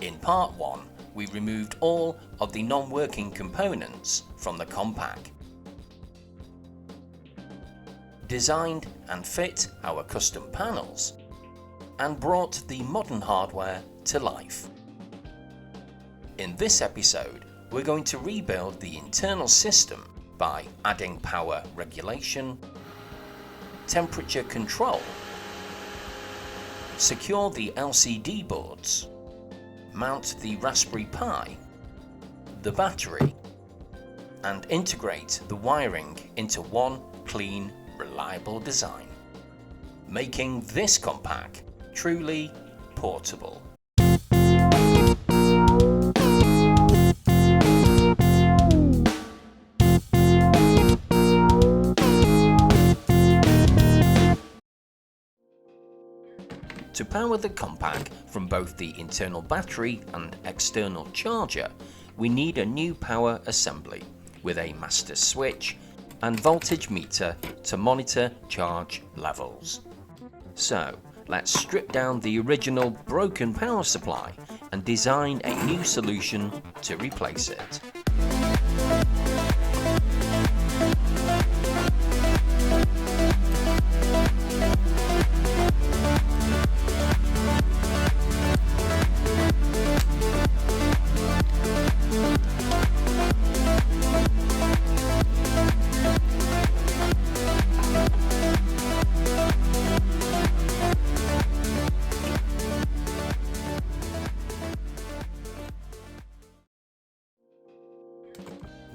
In part 1, we removed all of the non-working components from the Compaq, designed and fit our custom panels, and brought the modern hardware to life. In this episode, we're going to rebuild the internal system by adding power regulation, temperature control, secure the LCD boards, mount the Raspberry Pi, the battery, and integrate the wiring into one clean, reliable design, making this Compaq truly portable. To power the Compaq from both the internal battery and external charger, we need a new power assembly with a master switch and voltage meter to monitor charge levels. So let's strip down the original broken power supply and design a new solution to replace it.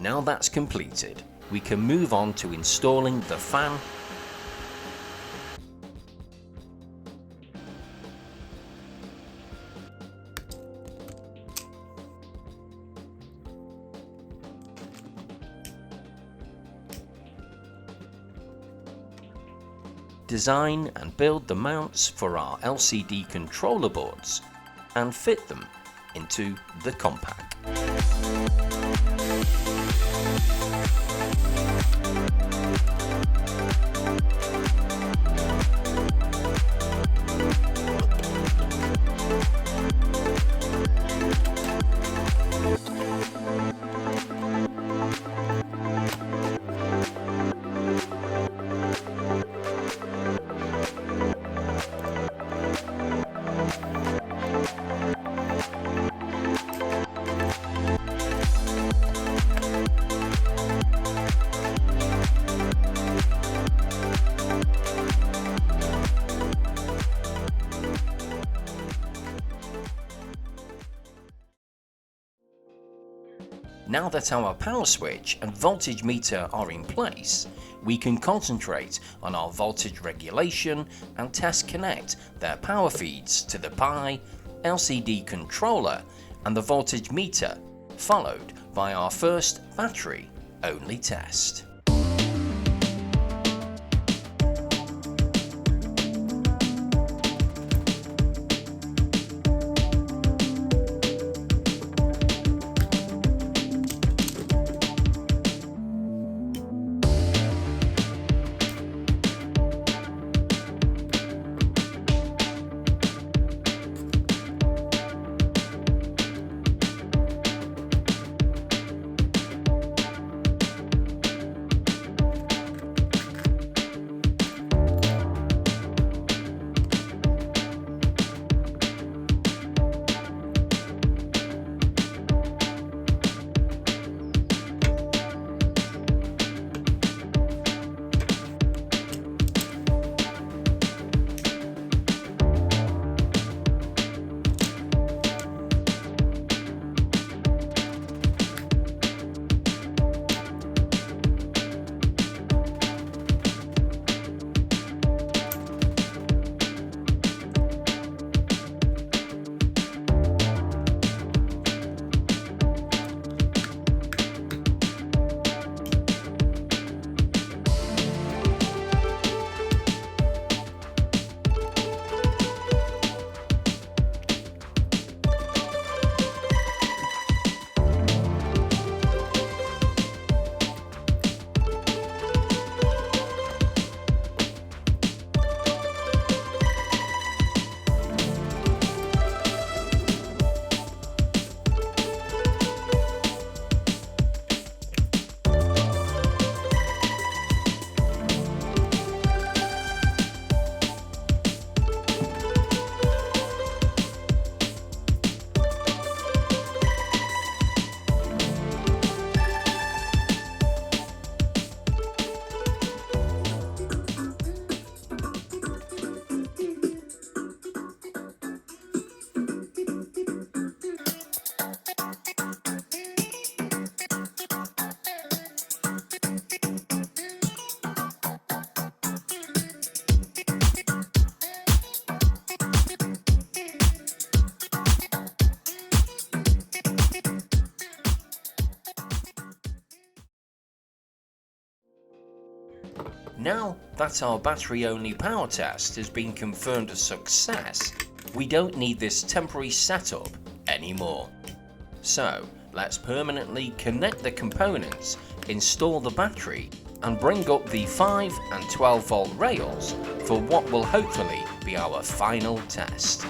Now that's completed, we can move on to installing the fan, design and build the mounts for our LCD controller boards, and fit them into the Compaq. Now that our power switch and voltage meter are in place, we can concentrate on our voltage regulation and test connect their power feeds to the Pi, LCD controller and the voltage meter, followed by our first battery-only test. Now that our battery-only power test has been confirmed a success, we don't need this temporary setup anymore. So let's permanently connect the components, install the battery, and bring up the 5 and 12 volt rails for what will hopefully be our final test.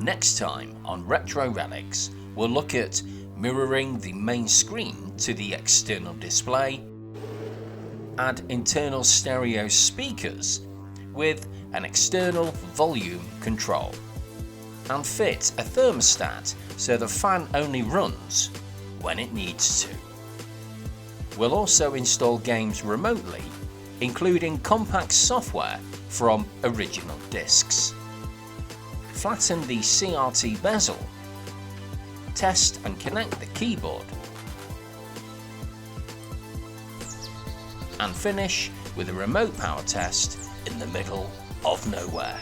Next time on Retro Relix, we'll look at mirroring the main screen to the external display, add internal stereo speakers with an external volume control, and fit a thermostat so the fan only runs when it needs to. We'll also install games remotely, including Compaq software from original discs. Flatten the CRT bezel, test and connect the keyboard, and finish with a remote power test in the middle of nowhere.